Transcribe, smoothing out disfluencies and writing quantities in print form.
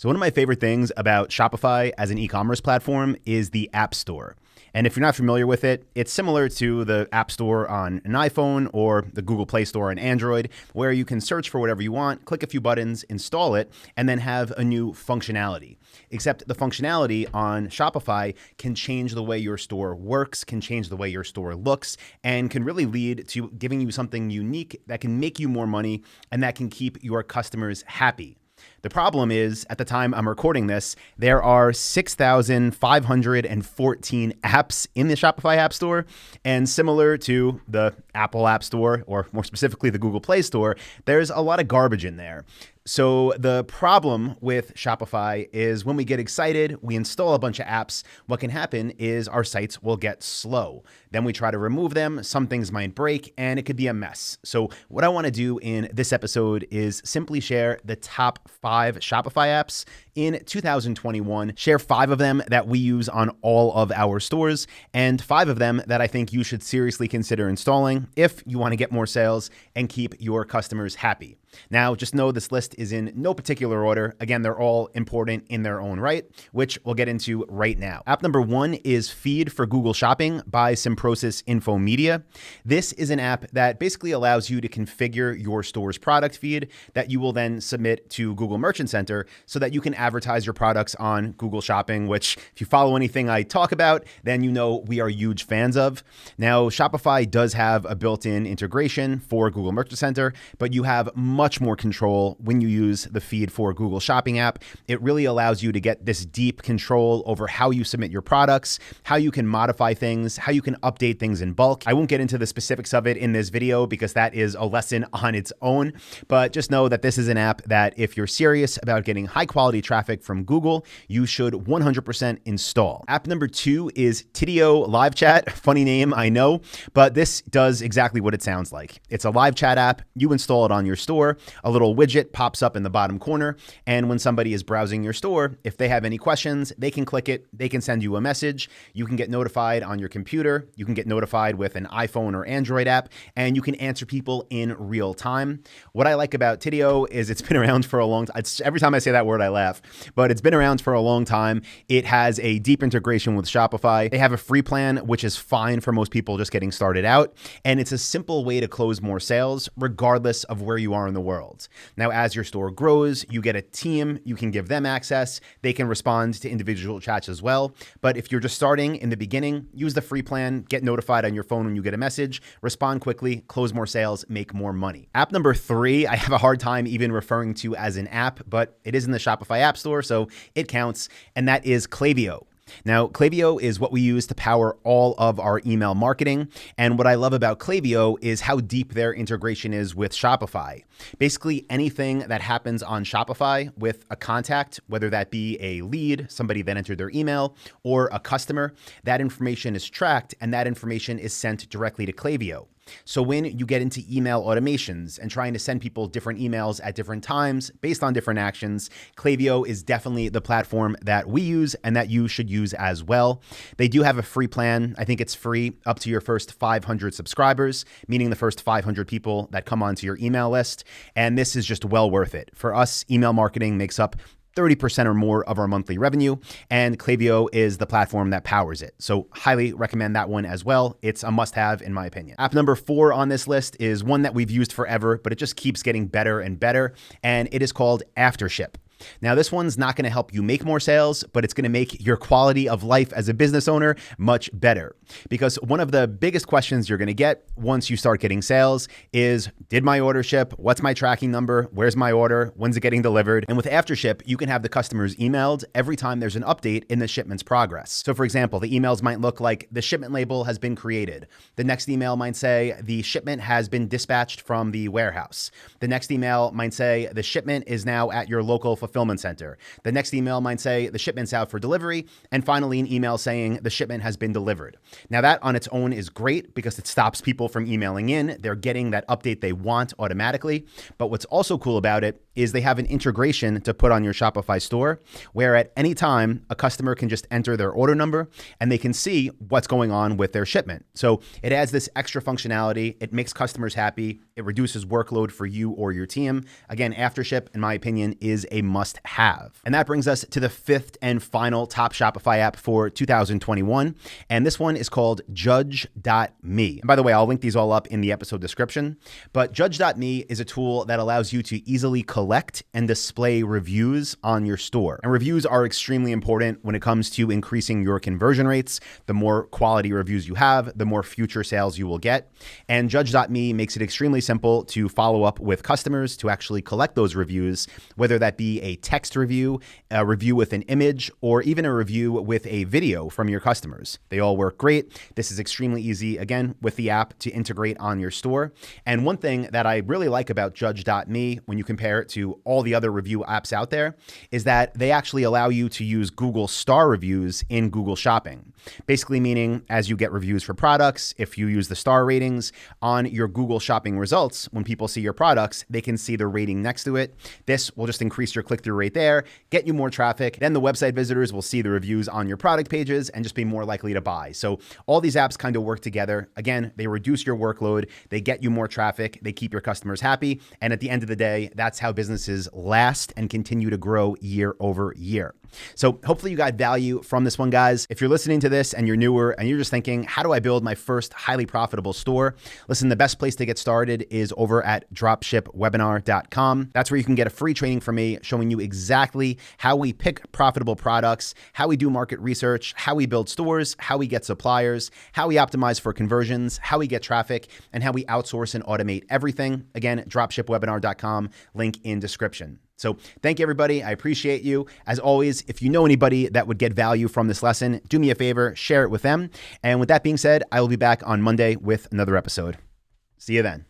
So one of my favorite things about Shopify as an e-commerce platform is the App Store. And if you're not familiar with it, it's similar to the App Store on an iPhone or the Google Play Store on Android, where you can search for whatever you want, click a few buttons, install it, and then have a new functionality. Except the functionality on Shopify can change the way your store works, can change the way your store looks, and can really lead to giving you something unique that can make you more money and that can keep your customers happy. The problem is, at the time I'm recording this, there are 6,514 apps in the Shopify App Store, and similar to the Apple App Store, or more specifically the Google Play Store, there's a lot of garbage in there. So the problem with Shopify is when we get excited, we install a bunch of apps, what can happen is our sites will get slow. Then we try to remove them, some things might break, and it could be a mess. So what I want to do in this episode is simply share the top 5 Shopify apps in 2021, share 5 of them that we use on all of our stores, and 5 of them that I think you should seriously consider installing if you want to get more sales and keep your customers happy. Now, just know this list is in no particular order. Again, they're all important in their own right, which we'll get into right now. App number 1 is Feed for Google Shopping by Simprosis Info Media. This is an app that basically allows you to configure your store's product feed that you will then submit to Google Merchant Center so that you can advertise your products on Google Shopping, which if you follow anything I talk about, then you know we are huge fans of. Now, Shopify does have a built-in integration for Google Merchant Center, but you have much more control when you use the Feed for Google Shopping app. It really allows you to get this deep control over how you submit your products, how you can modify things, how you can update things in bulk. I won't get into the specifics of it in this video because that is a lesson on its own, but just know that this is an app that if you're serious about getting high quality traffic from Google, you should 100% install. App number 2 is Tidio Live Chat. Funny name, I know, but this does exactly what it sounds like. It's a live chat app. You install it on your store. A little widget pops up in the bottom corner, and when somebody is browsing your store, if they have any questions, they can click it, they can send you a message, you can get notified on your computer, you can get notified with an iPhone or Android app, and you can answer people in real time. What I like about Tidio is it's been around for a long time. Every time I say that word, I laugh, but it's been around for a long time. It has a deep integration with Shopify. They have a free plan, which is fine for most people just getting started out, and it's a simple way to close more sales regardless of where you are in the world. Now, as your store grows, you get a team, you can give them access, they can respond to individual chats as well. But if you're just starting in the beginning, use the free plan, get notified on your phone when you get a message, respond quickly, close more sales, make more money. App number 3, I have a hard time even referring to as an app, but it is in the Shopify App Store, so it counts, and that is Klaviyo. Now, Klaviyo is what we use to power all of our email marketing. And what I love about Klaviyo is how deep their integration is with Shopify. Basically, anything that happens on Shopify with a contact, whether that be a lead, somebody that entered their email, or a customer, that information is tracked and that information is sent directly to Klaviyo. So when you get into email automations and trying to send people different emails at different times based on different actions, Klaviyo is definitely the platform that we use and that you should use as well. They do have a free plan. I think it's free up to your first 500 subscribers, meaning the first 500 people that come onto your email list. And this is just well worth it. For us, email marketing makes up 30% or more of our monthly revenue, and Klaviyo is the platform that powers it. So highly recommend that one as well. It's a must-have in my opinion. App number 4 on this list is one that we've used forever, but it just keeps getting better and better, and it is called Aftership. Now, this one's not going to help you make more sales, but it's going to make your quality of life as a business owner much better. Because one of the biggest questions you're going to get once you start getting sales is, did my order ship? What's my tracking number? Where's my order? When's it getting delivered? And with Aftership, you can have the customers emailed every time there's an update in the shipment's progress. So for example, the emails might look like the shipment label has been created. The next email might say the shipment has been dispatched from the warehouse. The next email might say the shipment is now at your local fulfillment center. The next email might say the shipment's out for delivery. And finally, an email saying the shipment has been delivered. Now that on its own is great because it stops people from emailing in. They're getting that update they want automatically. But what's also cool about it is they have an integration to put on your Shopify store where at any time a customer can just enter their order number and they can see what's going on with their shipment. So it adds this extra functionality. It makes customers happy. It reduces workload for you or your team. Again, AfterShip, in my opinion, is a must-have. And that brings us to the fifth and final top Shopify app for 2021. And this one is called Judge.me. And by the way, I'll link these all up in the episode description. But Judge.me is a tool that allows you to easily collect and display reviews on your store. And reviews are extremely important when it comes to increasing your conversion rates. The more quality reviews you have, the more future sales you will get. And Judge.me makes it extremely simple to follow up with customers to actually collect those reviews, whether that be a text review, a review with an image, or even a review with a video from your customers. They all work great. This is extremely easy, again, with the app to integrate on your store. And one thing that I really like about Judge.me when you compare it to all the other review apps out there is that they actually allow you to use Google star reviews in Google Shopping. Basically meaning as you get reviews for products, if you use the star ratings on your Google Shopping results, when people see your products, they can see the rating next to it. This will just increase your click-through rate there, get you more traffic. Then the website visitors will see the reviews on your product pages and just be more likely to buy. So all these apps kind of work together. Again, they reduce your workload, they get you more traffic, they keep your customers happy. And at the end of the day, that's how businesses last and continue to grow year over year. So hopefully you got value from this one, guys. If you're listening to this and you're newer and you're just thinking, how do I build my first highly profitable store? Listen, the best place to get started is over at dropshipwebinar.com. That's where you can get a free training from me showing you exactly how we pick profitable products, how we do market research, how we build stores, how we get suppliers, how we optimize for conversions, how we get traffic, and how we outsource and automate everything. Again, dropshipwebinar.com, link in description. So thank you, everybody. I appreciate you. As always, if you know anybody that would get value from this lesson, do me a favor, share it with them. And with that being said, I will be back on Monday with another episode. See you then.